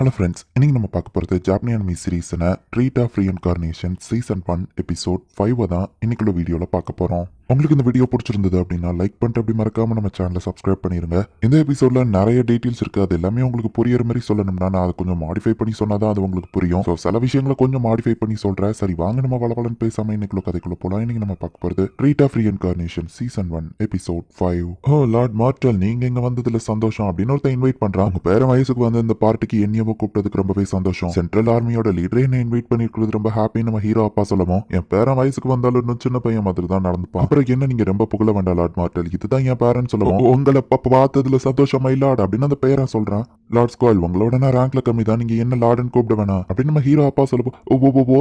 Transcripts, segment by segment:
Hello friends, இன்னைக்கு நம்ம பார்க்க போகிறது ஜாப்பனி அனிமி சீரீஸான treat of reincarnation season 1 episode 5 தான் இன்னைக்குள்ள வீடியோவில் பார்க்க போகிறோம். உங்களுக்கு இந்த வீடியோ பிடிச்சிருந்தது அப்படின்னா லைக் பண்ணிட்டு அப்படி மறக்காம நம்ம சேனலை சப்ஸ்கிரைப் பண்ணிருங்க. இந்த எபிசோட்ல நிறைய டீட்டெயில்ஸ் இருக்கு. அது எல்லாமே உங்களுக்கு புரியுற மாதிரி சொல்லணும்னா நான் அதை கொஞ்சம் மாடிஃபை பண்ணி சொன்னாதான் அது உங்களுக்கு புரியும். ஸோ சில விஷயங்களை கொஞ்சம் மாடிஃபை பண்ணி சொல்றேன். சரி வாங்க நம்ம வளவலன்னு பேசாம இன்னைக்குள்ள கதைக்குள்ள போலாம். இன்னைக்கு நம்ம பார்க்க போகிறது treat of reincarnation season 1 episode 5. Oh lord mortal, நீங்க இங்க வந்ததுல சந்தோஷம் அப்படின்னு ஒருத்தன் இன்வைட் பண்றான். உங்க பேர வயசுக்கு வந்து இந்த பார்ட்டிக்கு என்னையவோ கூப்பிட்டதுக்கு ரொம்பவே சந்தோஷம். சென்ட்ரல் ஆர்மியோட லீடரே என்ன இன்வைட் பண்ணிருக்கிறது ரொம்ப ஹாப்பி. நம்ம ஹீரோ அப்பா சொல்லவும் என் பேரன் வயசுக்கு வந்தாலும் இன்னும் சின்ன பையன் மாதிரி தான் நடந்துப்பான். அப்புறம் என்ன நீங்க ரொம்ப புகழ வேண்டாம் லார்ட் மார்டல், இதுதான் என் பேரன் சொல்லுவோம். உங்களை பார்த்ததுல சந்தோஷமா லார்ட் அப்படின்னு அந்த பேரன் சொல்றான். லார்ட் ஸ்குவால், உங்களோட நான் ரேங்க்ல கம்மி தான், நீங்க என்ன லார்டுன்னு கூப்பிட வேணாம் அப்படின்னு நம்ம ஹீரோ அப்பா சொல்லுவோம்.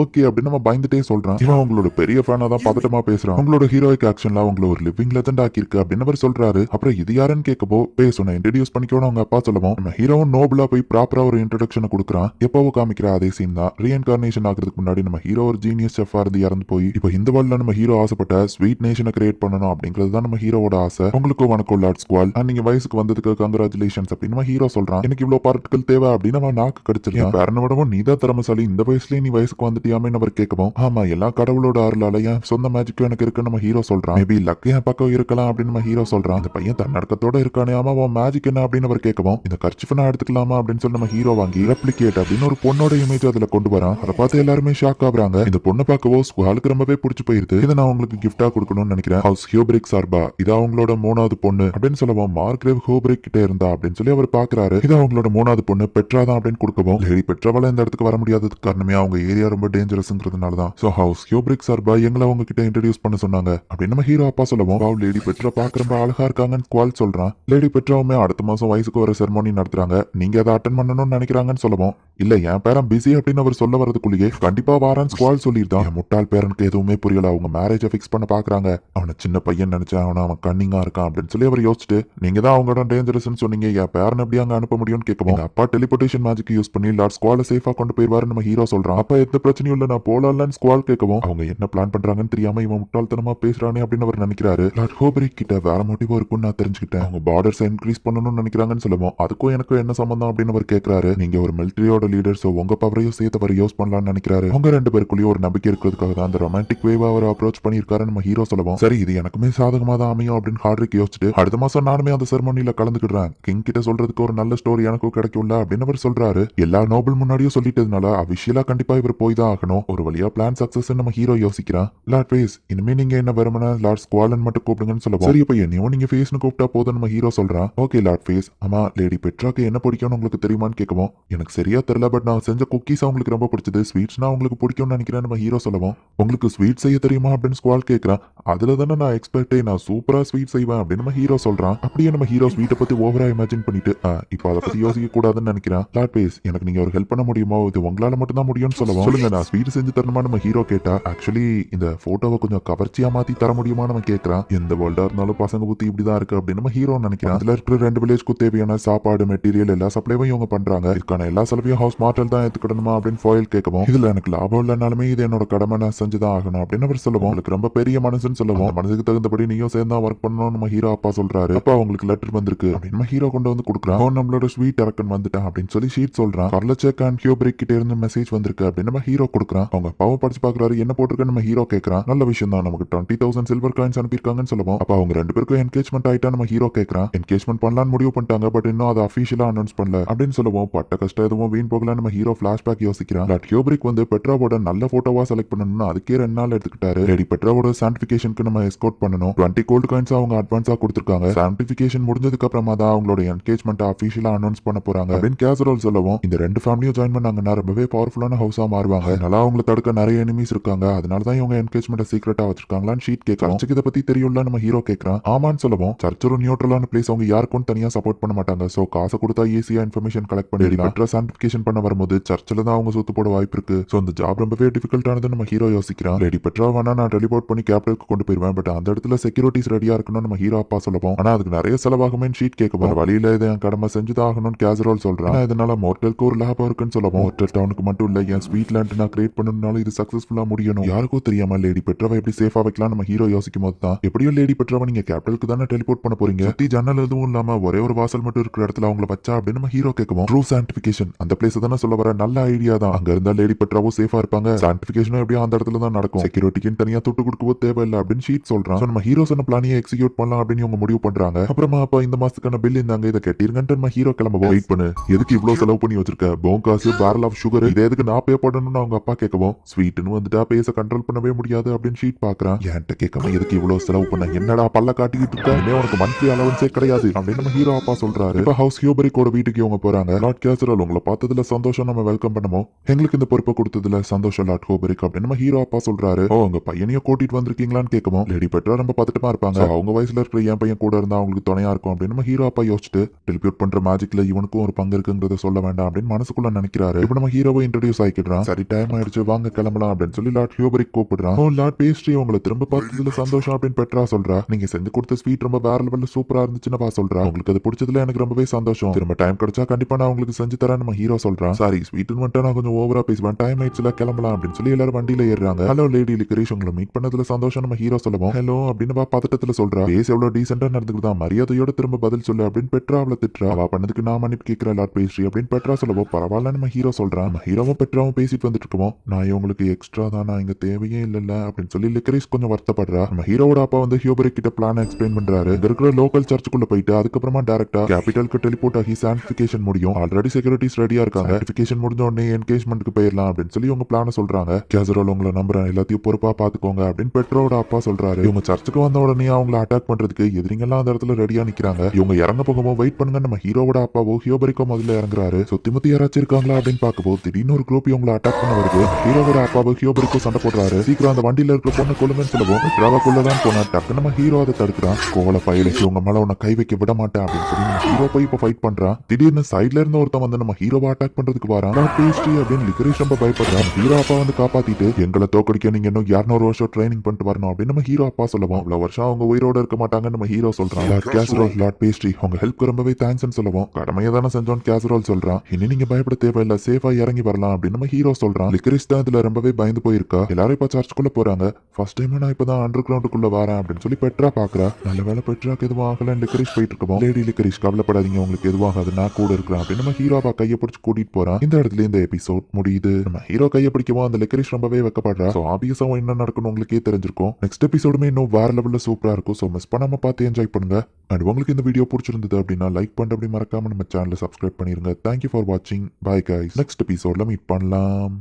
ஓகே அப்படின்னு நம்ம பயந்துட்டே சொல்றான். இவன் உங்களோட பெரிய ஃபேனா தான் பதட்டமா பேசுறான். உங்களோட ஹீரோயிக் ஆக்ஷன்ல உங்களை ஒரு லிவிங் லெஜெண்ட் ஆக்கிருக்கு அப்படின்னு அவர் சொல்றாரு. அப்புறம் இது யாருன்னு கேட்கப்போ பேசணும் இன்ட்ரடியூஸ் பண்ணிக்கணும் அவங்க அப்பா சொல்லுவோம். நம்ம ஹீரோவும் நோபலா போய் ப்ராப்பரா ஒரு இன்ட்ரடக்ஷன் கொடுக்குறான். எப்பவோ காமிக்கிற அதே சீன் தான். ரீஇன்கார்னேஷன் ஆகிறதுக்கு முன்னாடி நம்ம ஹீரோ ஒரு ஜீனியஸ் செஃபா இருந்து இறந்து போய் இப்போ இந்த வேர்ல்ட்ல நம்ம ஹீரோ ஆசைப்பட்ட ஸ்வீட் நேஷனை கிரியேட் பண்ணணும் அப்படிங்கிறது தான் நம்ம ஹீரோவோட ஆசை. உங்களுக்கும் வணக்கம் லார்ட் ஸ்குவால், நீங்க வயசுக்கு வந்ததுக்கு கங்க்ராச்சுலேஷன்ஸ் அப்படின்னு நம்ம ஹீரோ சொல்றான். எனக்கு இவ்வளவு பார்ட்டிகள் தேவை அப்படின்னு அவன் நாக்கு கடிச்சிருக்கான். பேரனை விடவும் நீதான் திறமசாலி, இந்த வயசுலயே நீ வயசுக்கு வந்துட்டியாமே அவர் கேட்கவும் ஆமா எல்லா கடவுளோட அருளால என் சொந்த மேஜிக்கும் எனக்கு இருக்குன்னு நம்ம ஹீரோ சொல்றான். மேபி லக் என் பக்கம் இருக்கலாம் அப்படின்னு நம்ம ஹீரோ சொல்றான். இந்த பையன் தன்னடக்கத்தோட இருக்கானே, ஆமா அவன் மேஜிக் என்ன அப்படின்னு அவர் கேட்கவும் இந்த கர்ச்சிஃப் நான் எடுத்துக்கலாமா அப்படின்னு சொல்லி நம்ம ஹீரோ வாங்கி ரெப்ளிகேட் அப்படின்னு ஒரு பொண்ணோட இமேஜ் அதுல கொண்டு வரான். அதை பார்த்து எல்லாருமே ஷாக் ஆகுறாங்க. இந்த பொண்ணை பார்க்கவோ ஸ்குவாலுக்கு ரொம்பவே பிடிச்சு போயிருது. இதை நான் உங்களுக்கு கிஃப்டா கொடுக்கணும்னு நினைக்கிறேன். ஹவுஸ் ஹியோபிரிக் சார்பா இது அவங்களோட 3வது பொண்ணு அப்படின்னு சொல்லவும் மார்க்ரேவ் ஹோபிரிக் கிட்ட இருந்தா அப்படின்னு சொல்லி அவர் பாக்குறாரு. இது அவங்களோட 3வது பொண்ணு பெட்ரா தான் அப்படின்னு கொடுக்கவும் லேடி பெட்ராவால இந்த இடத்துக்கு வர முடியாததுக்கு காரணமே அவங்க ஏரியா ரொம்ப டேஞ்சரஸ்ங்கிறதுனால தான். சோ ஹவுஸ் ஹியோபிரிக் சார்பா எங்களை அவங்க கிட்ட இன்ட்ரடியூஸ் பண்ண சொன்னாங்க அப்படின்னு நம்ம ஹீரோ அப்பா சொல்லவும் லேடி பெட்ரா பார்க்க ரொம்ப அழகா இருக்காங்கன்னு ஸ்குவால் சொல்றான். லேடி பெட்ராவுமே அடுத்த மாசம் வயசுக்கு ஒரு செரமோனி நடத்துறாங்க, நீங்க அதை அட்டன் பண்ணணும்னு நினைக்கிறாங்கன்னு சொல்லவும் இல்ல என் பேரன் பிஸி அப்படின்னு அவர் சொல்ல வரதுக்குள்ளேயே கண்டிப்பா வாரான்னு ஸ்குவால் சொல்லியிருந்தான். என் முட்டாள் பேரனுக்கு எதுவுமே புரியல. அவங்க மேரேஜை ஃபிக்ஸ் பண்ண பாக்குறாங்க. அவனை சின்ன பையன் நினைச்சா அவன் கன்னிங்கா இருக்கான் அப்படின்னு சொல்லி அவர் யோசிச்சுட்டு நீங்க தான் அவங்களோட டேஞ்சரஸ் சொன்னீங்க, என் பேரன் எப்படி அங்க அனுப்ப முடியும்னு கேட்கவும் அப்பா டெலிபோர்டேஷன் மேஜிக் யூஸ் பண்ணி லார்ட் ஸ்குவால சேஃபா கொண்டு போயிருவாரு நம்ம ஹீரோ சொல்றான். அப்ப எந்த பிரச்சனையும் இல்ல நான் போலாம்னு ஸ்குவால் கேட்கவும் அவங்க என்ன பிளான் பண்றாங்கன்னு தெரியாம இவன் முட்டாள்தனமா பேசுறானே அப்படின்னு அவர் நினைக்கிறாரு. லார்ட் ஹோபரிக் கிட்ட வேற மோட்டிவ் இருக்கும்னு நான் தெரிஞ்சுக்கிட்டேன். அவங்க பார்டர்ஸ் இன்க்ரீஸ் பண்ணணும்னு நினைக்கிறாங்கன்னு சொல்லுவோம். அதுக்கும் எனக்கும் என்ன சம்பந்தம் அப்படின்னு அவர் கேட்கிறாரு. நீங்க ஒரு மிலிட்டரியோட லீடர், சோ உங்க பவரையும் சேர்த்து அவர் யூஸ் பண்ணலாம்னு நினைக்கிறாரு. அவங்க 2 பேருக்குள்ளேயும் ஒரு நம்பிக்கை இருக்கிறதுக்காக தான் அந்த ரொமான்டிக் வேவா அவர் அப்ரோச் பண்ணியிருக்காரு நம்ம ஹீரோ சொல்லுவோம். சரி இது எனக்குமே சாதகமா தான் அமையும் அப்படின்னு ஹார்ட்ரிக் யோசிச்சுட்டு அடுத்த மாசம் நானுமே அந்த செரமோனியில கலந்துக்கிடுறேன். கிங் கிட்ட சொல்றதுக்கு ஒரு நல்ல ஸ்டோரி எனக்கும் கிடைக்கும்ல அப்படின்னு அவர் சொல்றாரு. எல்லா நோபல் முன்னாடியும் சொல்லிட்டதுனால அபிஷியலா கண்டிப்பா இவர் போய் தான் ஆகணும். ஒரு வழியா பிளான் சக்சஸ் நம்ம ஹீரோ யோசிக்கிறான். லார்ட் ஃபேஸ், இனிமே நீங்க என்ன வருமானா லார்ட் ஸ்குவாலன் மட்டும் கூப்பிடுங்கன்னு சொல்லுவோம். சரி பையன் நீ நீங்க ஃபேஸ்னு கூப்பிட்டா போதும் நம்ம ஹீரோ சொல்றான். ஓகே லார்ட் ஃபேஸ், ஆமா லேடி பெட்ராக்கு என்ன பிடிக்கும்னு உங்களுக்கு தெரியுமான்னு கேட்கவும் எனக்கு சரியா தெரியல, பட் நான் செஞ்ச குக்கீஸ் அவங்களுக்கு ரொம்ப பிடிச்சது, ஸ்வீட்ஸ்னா உங்களுக்கு பிடிக்கும்னு நினைக்கிறேன் நம்ம ஹீரோ சொல்லுவோம். உங்களுக்கு ஸ்வீட் செய்ய தெரியுமா அப்படின்னு ஸ்குவால் கேட்கறான். அதுல தானே நான் எக்ஸ்பெக்டே, நான் சூப்பரா ஸ்வீட் செய்வேன் அப்படின்னு நம்ம ஹீரோ சொல்றான். அப்படியே நம்ம ஹீரோ ஸ்வீட்டை பத்தி ஓவரா இமேஜின் பண்ணிட்டு இப்போ அதை பத்தி யோசிக்க கூடாதுன்னு நினைக்கிறேன். லார்ட் பேஸ், எனக்கு நீங்க ஒரு ஹெல்ப் பண்ண முடியுமோ, இது உங்களால மட்டும் தான் முடியும்னு சொல்லுவோம். சொல்லுங்க நான் ஸ்வீட் செஞ்சு தரணுமா நம்ம ஹீரோ கேட்டா. ஆக்சுவலி இந்த போட்டோவை கொஞ்சம் கவர்ச்சியா மாத்தி தர முடியுமா நம்ம கேட்கறான். எந்த வேர்ல்டா இருந்தாலும் பசங்க புத்தி இப்படிதான் இருக்கு அப்படின்னு நம்ம ஹீரோ நினைக்கிறான். அதுல இருக்கிற 2 வில்லேஜ்க்கு தேவையான சாப்பாடு மெட்டீரியல் எல்லா சப்ளைவும் இவங்க பண்றாங்க. இதுக்கான எல்லா செலவையும் ஹவுஸ் மார்டல் தான் எடுத்துக்கிடணுமா அப்படின்னு ஃபாயில் கேட்கவும் இதுல எனக்கு லாபம் இல்லைனாலுமே இது என்னோட கடமை, நான் செஞ்சுதான் ஆகணும் அப்படின்னு அவர் சொல்லுவோம். உங்களுக்கு ரொம்ப பெரிய மனசுன்னு சொல்லுவோம். மனசுக்கு தகுந்தபடி நீயும் சேர்ந்தா ஒர்க் பண்ணணும் நம்ம ஹீரோ அப்பா சொல்றாரு. அப்பா உங்களுக்கு லெட்டர் வந்திருக்கு அப்படின்னு நம்ம ஹீரோ கொண்டு வந்து கொடுக்குறான். நம்மளோட ஸ்வீட் இறக்கன் வந்துட்டான் அப்படின்னு சொல்லி ஷீட் சொல்றான். கார்லச்சேக் அண்ட் ஹியோபிரிக் கிட்ட இருந்து மெசேஜ் வந்திருக்கு அப்படின்னு நம்ம ஹீரோ கொடுக்குறான். அவங்க அப்பாவை படிச்சு பாக்குறாரு. என்ன போட்டிருக்க நம்ம ஹீரோ கேட்கறான். நல்ல விஷயம் தான், நமக்கு 20,000 சில்வர் காயின்ஸ் அனுப்பியிருக்காங்கன்னு சொல்லுவோம். அப்ப அவங்க 2 பேருக்கும் என்கேஜ்மெண்ட் ஆயிட்டா நம்ம ஹீரோ கேட்கறான். என்கேஜ்மெண்ட் பண்ணலாம்னு முடிவு பண்ணிட்டாங்க, பட் இன்னும் அதை அஃபிஷியலா அனௌன்ஸ் பண்ணல அப்படின்னு சொல்லுவோம். பட்ட கஷ்டம் எதுவும் வீண் போகல நம்ம ஹீரோ பிளாஷ்பேக் யோசிக்கிறான். லார்ட் ஹியோபிரிக் வந்து பெட்ராவோட நல்ல போட்டோவா செலக்ட் பண்ணணும்னு அதுக்கே 2 நாள் எடுத்துக்கிட்டாரு. லேடி பெட்ராவோட சான்டிபிகேஷனுக்கு நம்ம எஸ்கோர்ட் பண்ணணும். 20 கோல்டு காயின்ஸ் அவங்க அட்வான்ஸா கொடுத்திருக்காங்க. சான்டிபிகேஷன் முடிஞ்சதுக்கு அப்புறமா தான் அவங்களோட என்கேஜ்மெண்ட் அஃபிஷியலா அனௌன்ஸ் பண்ண போறாங்க அப்படின்னு கேசரோல் சொல்லவும் இந்த 2 ஃபேமிலியும் ஜாயின் பண்ணாங்கன்னா ரொம்பவே பவர்ஃபுல்லான ஹவுஸா மாறுவாங்க. அதனால அவங்களை தடுக்க நிறைய எனிமீஸ் இருக்காங்க. அதனால தான் இவங்க என்கேஜ்மெண்ட் சீக்ரெட்டா வச்சிருக்காங்களான்னு ஷீட் கேட்கலாம். இதை பத்தி தெரியும்ல நம்ம ஹீரோ கேட்கறான். ஆமான்னு சொல்லவும் சர்ச் ஒரு நியூட்ரலான பிளேஸ், அவங்க யாருக்கும் தனியா சப்போர்ட் பண்ண மாட்டாங்க. சோ காசை கொடுத்தா ஈஸியா இன்ஃபர்மேஷன் கலெக்ட் பண்ணிடலாம். பெட்ரா சான்டிபிகேஷன் பண்ண வரும்போது சர்ச்சில் தான் அவங்க சுத்து போட வாய்ப்பு இருக்கு. சோ இந்த ஜாப் ரொம்பவே டிஃபிகல்ட்டானது நம்ம ஹீரோ யோசிக்கிறான். லேடி பெட்ரா வேணா நான் டெலிபோர்ட் பண்ணி கேபிட்டலுக்கு கொண்டு போயிருவேன். பட் அந்த இடத்துல செக்யூரிட்டிஸ் ரெடியா இருக்கணும் நம்ம ஹீரோ அப்பா சொல்லவும், ஆனா அதுக்கு நிறைய செலவாகுமே ஷீட் கேட்கும். வழியில இதை என் கடமை செஞ்சுதான் ஆகணும்னு கேசரோல் சொல்றான். இதனால மோட்டலுக்கு ஒரு லாபம் இருக்குன்னு சொல்லவும், மோட்டல் டவுனுக்கு மட்டும் இல்ல என் ஸ்வீட் லேண்ட் நான் கிரியேட் பண்ணணும்னாலும் இது சக்சஸ்ஃபுல்லா முடியணும். யாருக்கும் தெரியாம லேடி பெட்ராவை எப்படி சேஃபா வைக்கலாம் நம்ம ஹீரோ யோசிக்கும் போது தான், எப்படியோ லேடி பெட்ராவை நீங்க கேபிட்டலுக்கு தானே டெலிபோர்ட் பண்ண போறீங்க, சுத்தி ஜன்னல் எதுவும் இல்லாம ஒரே ஒரு வாசல் மட்டும் இருக்கிற இடத்துல அவங்கள வச்சா அப்படின்னு நம்ம ஹீரோ கேட்கவும், ட்ரூ சான்டிபிகேஷன் அந்த பிளேஸ் தானே சொல்ல வர, நல்ல ஐடியா தான். அங்க இருந்தா லேடி பெட்ராவும் சேஃபா இருப்பாங்க, சான்டிபிகேஷனும் எப்படியும் அந்த இடத்துல தான் நடக்கும், செக்யூரிட்டிக்கு தனியா துட்டு கொடுக்கவோ தேவையில்லை அப்படின்னு ஷீட் சொல்றான். நம்ம ஹீரோ சொன்ன பிளானியை எக்ஸிக்யூட் பண்ணலாம் அப்படின்னு இவங்க முடிவு பண்றாங்க. அப்புறமா அப்ப இந்த மாசத்துக்கான பில் இருந்தாங்க, இதை கட்டிருங்கன்ட்டு நம்ம ஹீரோ கிளம்பவும், வெயிட் பண்ணு எதுக்கு இவ்வளவு செலவு பண்ணி வச்சிருக்க, போன் காசு பேரல் ஆஃப் சுகர் இதை எதுக்கு நான் பே பண்ணணும்னு அவங்க அப்பா கேட்கவும், ஸ்வீட்னு வந்துட்டா பேச கண்ட்ரோல் பண்ணவே முடியாது அப்படின்னு ஷீட் பாக்குறான். என்கிட்ட கேட்காம எதுக்கு இவ்வளவு செலவு பண்ண, என்னடா பல்ல காட்டிக்கிட்டு இருக்க, உனக்கு மந்த்லி அலவன்ஸே கிடையாது அப்படின்னு நம்ம ஹீரோ அப்பா சொல்றாரு. இப்ப ஹவுஸ் ஹியூபரிக்கோட வீட்டுக்கு இவங்க போறாங்க. லார்ட் கேசரல் உங்களை பார்த்ததுல சந்தோஷம், நம்ம வெல்கம் பண்ணுமோ, எங்களுக்கு இந்த பொறுப்பை கொடுத்ததுல சந்தோஷம் லார்ட் ஹியூபரிக் அப்படின்னு நம்ம ஹீரோ அப்பா சொல்றாரு. உங்க பையனையும் கூட்டிட்டு வந்திருக்கீங்களான்னு கேட்கவும், லேடி பெட்ரா ரொம்ப பதட்டமா இருப்பாங்க, அவங்க வயசுல இருக்கிற என் பையன் கூட இருந்தா அவங்களுக்கு துணையா இருக்கும் அப்படின்னு நம்ம ஹீரோ அப்பா யோசிச்சுட்டு, டெலிபியூட் பண்ற மேஜிக்ல இவனுக்கும் ஒரு பங்கு இருக்குங்கிறத சொல்ல வேண்டாம் அப்படின்னு மனசுக்குள்ள நினைக்கிறாரு. இப்ப நம்ம ஹீரோவை இன்ட்ரோடியூஸ் ஆகிக்கிறான். சரி டைம் ஆயிடுச்சு வாங்க கிளம்பலாம் அப்படின்னு சொல்லி லார்ட் ஹியூபரிக் கூப்பிடுறான். லார்ட் பேஸ்ட்ரி உங்களை திரும்ப பார்த்ததுல சந்தோஷம் அப்படின்னு பெட்ரா சொல்றா. நீங்க செஞ்சு கொடுத்த ஸ்வீட் ரொம்ப வேற லெவல்ல சூப்பரா இருந்துச்சுன்னு சொல்றா. உங்களுக்கு அது பிடிச்சதுல எனக்கு ரொம்பவே சந்தோஷம், திரும்ப டைம் கிடைச்சா கண்டிப்பா நான் உங்களுக்கு செஞ்சு தரேன் நம்ம ஹீரோ சொல்றான். சாரி ஸ்வீட்னு மட்டும் நான் கொஞ்சம் ஓவரா பேசுவேன், டைம் ஆயிடுச்சுல கிளம்பலாம் அப்படின்னு சொல்லி எல்லாரும் வண்டியில ஏறாங்க. ஹலோ லேடி லிக்கரிஷ் உங்களை மீட் பண்ணதுல சந்தோஷம் நம்ம ஹீரோ சொல்லுவோம். ஹலோ அப்படின்னு பதட்டத்துல சொல்றா. பேஸ் எவ்வளவு டீசென்டா நடந்துக்குதான், மரியாதையோட திரும்ப பதில் சொல்லு அப்படின்னு பெட்ரா அவளை திட்டுறா. அவ பண்ணதுக்கு நான் மன்னிப்பு கேட்கிறேன் லார்ட் பேஸ்ட்ரி அப்படின்னு பெட்ரா சொல்லவும், பரவாயில்ல நம்ம ஹீரோ சொல்றான். நம்ம ஹீரோவும் பெட்ராவும் பேசிட்டு வந்துட்டு இருக்கோம். நான் உங்களுக்கு எக்ஸ்ட்ரா தான், நான் இங்க தேவையே இல்ல அப்படின்னு சொல்லி லிக்கரிஷ் கொஞ்சம் வருத்தப்படுறா. நம்ம ஹீரோட அப்பா வந்து ஹியூபரிக் கிட்ட பிளான் எக்ஸ்பிளைன் பண்றாரு. இங்க இருக்கிற லோக்கல் சர்ச்சுக்குள்ள போயிட்டு அதுக்கப்புறமா டைரக்டா கேபிட்டலுக்கு டெலிபோர்ட் ஆகி சான்டிபிகேஷன் முடியும், ஆல்ரெடி செக்யூரிட்டிஸ் ரெடியா இருக்காங்க, சான்டிபிகேஷன் முடிஞ்ச உடனே என்கேஜ்மெண்ட்க்கு போயிடலாம் அப்படின்னு சொல்லி உங்க பிளான சொல்றாங்க. கேசரோல் உங்களை நம்புறேன், எல்லாத்தையும் பொறுப்பா பாத்துக்கோங்க அப்படின்னு பெட்ரோட அப்பா சொல்றாரு. இவங்க சர்ச்சுக்கு வந்த உடனே அவங்களை அட்டாக் பண்றதுக்கு எதிரிங்கெல்லாம் அந்த இடத்துல ரெடியா நிக்கிறாங்க. இவங்க இறங்க போகவும் வெயிட் பண்ணுங்க நம்ம ஹீரோவோட அப்பாவோ ஹியூபரிக்கோ முதல்ல இறங்குறாரு. சுத்தி முத்தி யாராச்சும் இருக்காங்களா அப்படின்னு பார்க்கும்போது திடீர்னு ஒரு குரூப் இவங்களை அட்டாக் பண்ண வருது. ஹீரோவோட அப்பாவோ ஹியூபரிக்கோ சண்டை போடுறாரு. சீக்கிரம் அந்த வண்டியில இருக்கிற பொண்ணு கொள்ளுங்கன்னு சொல்லுவோம். டிராவாக்குள்ளதான் போனா டக்கு நம்ம ஹீரோ அதை தடுக்கிறான். கோவல பயில இவங்க மேல உன்னை கை வைக்க விட மாட்டேன் அப்படின்னு சொல்லி நம்ம ஹீரோ போய் இப்ப ஃபைட் பண்றான். திடீர்னு சைட்ல இருந்து ஒருத்தன் வந்து நம்ம ஹீரோவை அட்டாக் பண்றதுக்கு வரான். பேஸ்ட்ரி அப்படின்னு லிக்கரிஷ் ரொம்ப பயப்படுறான். ஹீரோ அப்பா வந்து காப்பாத்திட்டு, எங்களை தோக்கடிக்க நீங்க இன்னும் 200 வருஷம் ட்ரைனிங் பண்ணிட்டு வரணும் அப்படின்னு நம்ம ஹீரோ அப்பா சொல்லுவோம். அவ்வளவு வருஷம் அவங்க உயிரோட இருக்க மாட்டாங்கன்னு நம்ம ஹீரோ சொல்றான். லார்ட் கேசரோல் லார்ட் பேஸ்ட்ரி உங்க ஹெல்ப்க்கு ரொம்பவே தேங்க்ஸ்னு சொல்லுவோம். கடமையை தானே செஞ்சோம் கேசரோல் சொல்றான். இனி நீங்க பயப்பட தேவையில்லை, சேஃபா இறங்கி வரலாம் அப்படின்னு நம்ம ஹீரோ சொல்றான். லிக்கரிஷ் தான் இதுல ரொம்பவே பயந்து போயிருக்கா. எல்லாரும் இப்ப சர்ச்சுக்குள்ள போறாங்க. ஃபர்ஸ்ட் டைம் நான் இப்பதான் அண்டர் கிரவுண்டுக்குள்ள வரேன் அப்படின்னு சொல்லி பெட்ரா பாக்குறா. நல்ல வேலை பெட்ராக்கு எதுவும் ஆகல, லிக்கரிஷ் போயிட்டு இருக்கோம். லேடி லிக்கரிஷ் கவலைப்படாதீங்க, உங்களுக்கு எதுவும் ஆகாது, நான் கூட இருக்கிறேன் அப்படின்னு நம்ம ஹீரோவா கையை பிடிச்சு கூட்டிட்டு போறான். இந்த இடத்துல இந்த எபிசோட் முடியுது. நம்ம ஹீரோ கையை பிடிக்கவும் அந்த லிக்கரிஷ் ரொம்பவே வெக்கப்படுறா. சோ ஆபியஸா என்ன நடக்கணும் உங்களுக்கே தெரிஞ்சிருக்கும். நெக்ஸ்ட் எபிசோடுமே இன்னும் வேற லெவல்ல சூப்பரா இருக்கும். சோ மிஸ் பண்ணாம பார்த்து என்ஜாய் பண்ணுங்க. அண்ட் உங்களுக்கு இந்த வீடியோ பிடிச்சிருந்தது அப்படின்னா லைக் பண்ணிட்டு அப்படி மறக்காம நம்ம சேனலை சப்ஸ்கிரைப் பண்ணிருங்க. தேங்க்யூ ஃபார் வாட்சிங். Bye guys. நெக்ஸ்ட் எபிசோட்ல மீட் பண்ணலாம்.